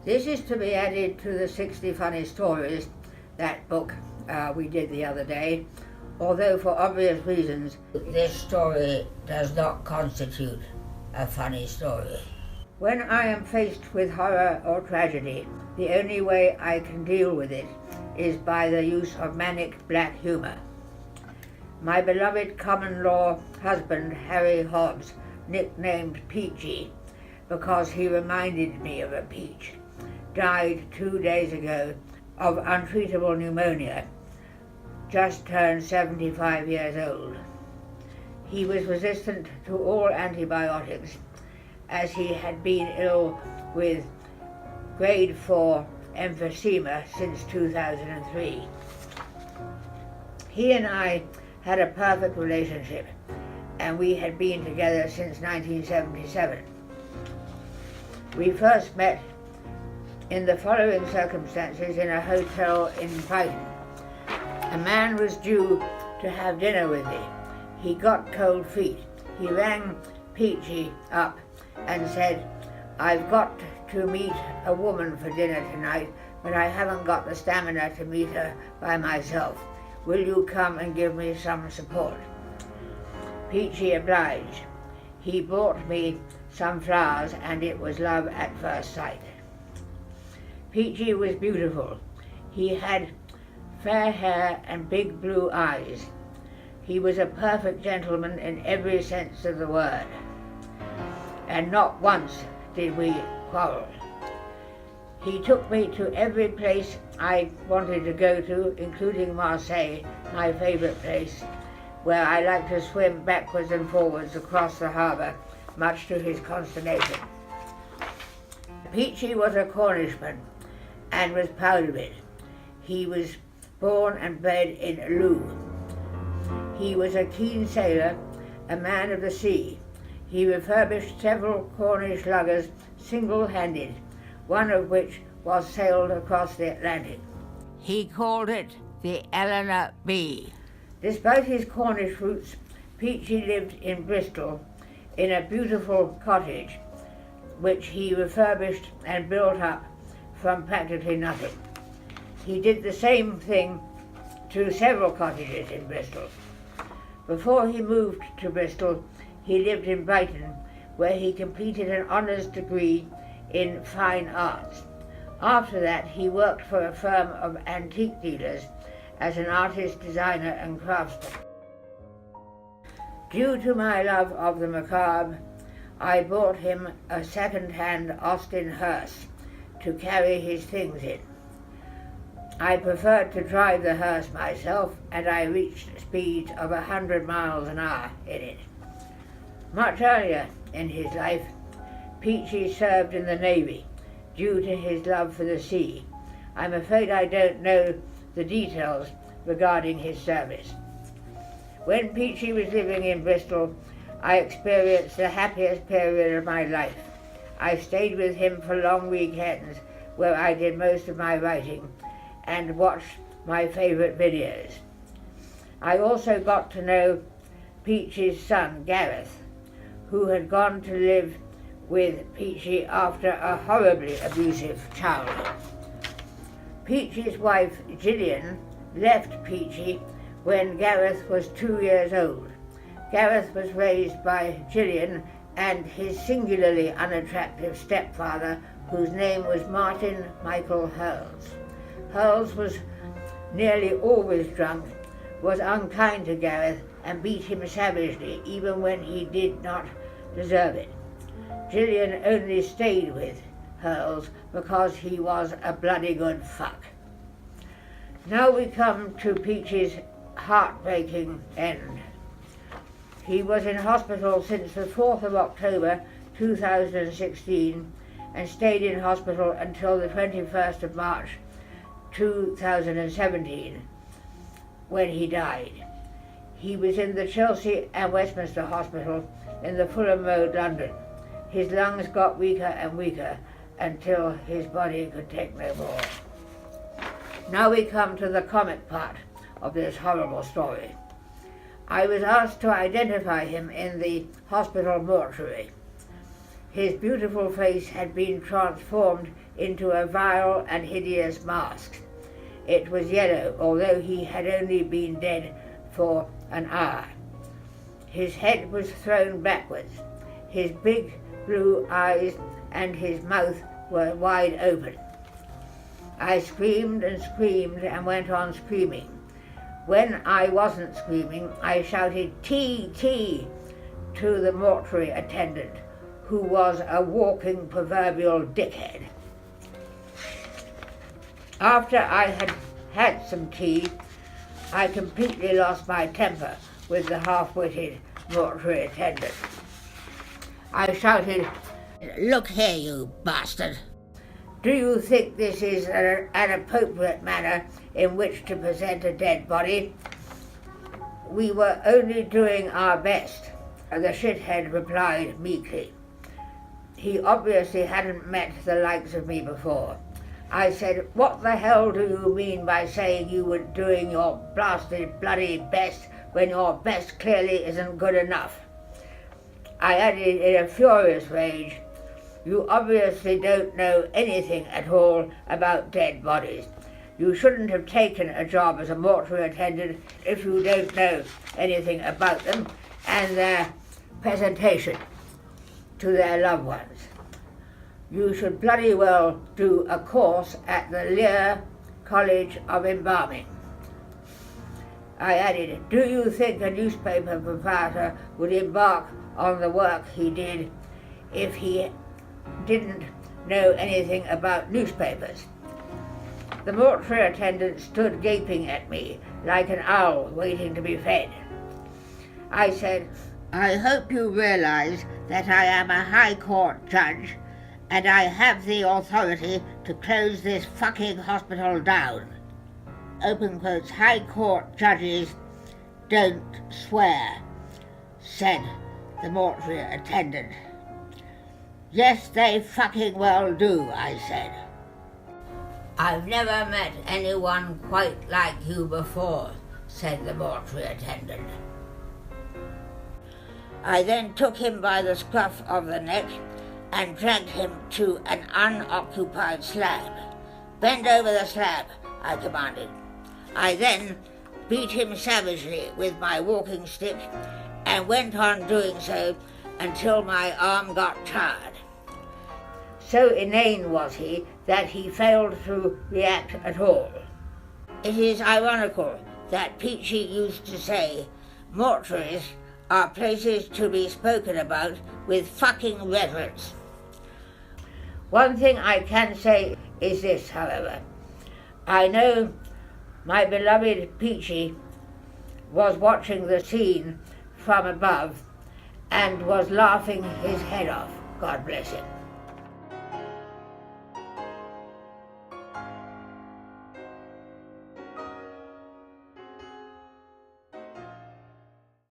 This is to be added to the 60 Funny Stories, that book we did the other day, although for obvious reasons this story does not constitute a funny story. When I am faced with horror or tragedy, the only way I can deal with it is by the use of manic black humour. My beloved common-law husband, Harry Hobbs, nicknamed Peachey because he reminded me of a peach, died 2 days ago of untreatable pneumonia, just turned 75 years old. He was resistant to all antibiotics, as he had been ill with grade 4 emphysema since 2003. He and I had a perfect relationship, and we had been together since 1977. We first met in the following circumstances in a hotel in Brighton. A man was due to have dinner with me. He got cold feet. He rang Peachey up and said, "I've got to meet a woman for dinner tonight, but I haven't got the stamina to meet her by myself. Will you come and give me some support?" Peachey obliged. He brought me some flowers, and it was love at first sight. Peachey was beautiful. He had fair hair and big blue eyes. He was a perfect gentleman in every sense of the word, and not once did we quarrel. He took me to every place I wanted to go to, including Marseille, my favourite place, where I like to swim backwards and forwards across the harbour, much to his consternation. Peachey was a Cornishman and was proud of it. He was born and bred in Loo. He was a keen sailor, a man of the sea. He refurbished several Cornish luggers single-handed, one of which was sailed across the Atlantic. He called it the Eleanor B. Despite his Cornish roots, Peachey lived in Bristol in a beautiful cottage, which he refurbished and built up from practically nothing. He did the same thing to several cottages in Bristol. Before he moved to Bristol, he lived in Brighton, where he completed an honours degree in fine arts. After that, he worked for a firm of antique dealers as an artist, designer and craftsman. Due to my love of the macabre, I bought him a second-hand Austin hearse to carry his things in. I preferred to drive the hearse myself, and I reached speeds of 100 miles an hour in it. Much earlier in his life, Peachey served in the Navy due to his love for the sea. I'm afraid I don't know the details regarding his service. When Peachey was living in Bristol, I experienced the happiest period of my life. I stayed with him for long weekends where I did most of my writing and watched my favourite videos. I also got to know Peachey's son, Gareth, who had gone to live with Peachey after a horribly abusive childhood. Peachey's wife, Gillian, left Peachey when Gareth was 2 years old. Gareth was raised by Gillian and his singularly unattractive stepfather, whose name was Martin Michael Hurls. Hurls was nearly always drunk, was unkind to Gareth, and beat him savagely, even when he did not deserve it. Gillian only stayed with Hurls because he was a bloody good fuck. Now we come to Peachey's heartbreaking end. He was in hospital since the 4th of October 2016 and stayed in hospital until the 21st of March 2017, when he died. He was in the Chelsea and Westminster Hospital in the Fulham Road, London. His lungs got weaker and weaker until his body could take no more. Now we come to the comic part of this horrible story. I was asked to identify him in the hospital mortuary. His beautiful face had been transformed into a vile and hideous mask. It was yellow, although he had only been dead for an hour. His head was thrown backwards. His big blue eyes and his mouth were wide open. I screamed and screamed and went on screaming. When I wasn't screaming, I shouted, "Tea, tea," to the mortuary attendant, who was a walking proverbial dickhead. After I had had some tea, I completely lost my temper with the half-witted mortuary attendant. I shouted, "Look here, you bastard! Do you think this is an appropriate manner in which to present a dead body? We were only doing our best," the shithead replied meekly. He obviously hadn't met the likes of me before. I said, "What the hell do you mean by saying you were doing your blasted bloody best when your best clearly isn't good enough?" I added in a furious rage, "You obviously don't know anything at all about dead bodies. You shouldn't have taken a job as a mortuary attendant if you don't know anything about them and their presentation to their loved ones. You should bloody well do a course at the Lear College of Embalming." I added, "Do you think a newspaper proprietor would embark on the work he did if he didn't know anything about newspapers?" The mortuary attendant stood gaping at me like an owl waiting to be fed. I said, "I hope you realize that I am a High Court judge and I have the authority to close this fucking hospital down. Open quotes, High Court judges don't swear," said the mortuary attendant. "Yes, they fucking well do," I said. "I've never met anyone quite like you before," said the mortuary attendant. I then took him by the scruff of the neck and dragged him to an unoccupied slab. "Bend over the slab," I commanded. I then beat him savagely with my walking stick and went on doing so until my arm got tired. So inane was he that he failed to react at all. It is ironical that Peachey used to say, "Mortuaries are places to be spoken about with fucking reverence." One thing I can say is this, however. I know my beloved Peachey was watching the scene from above and was laughing his head off. God bless him.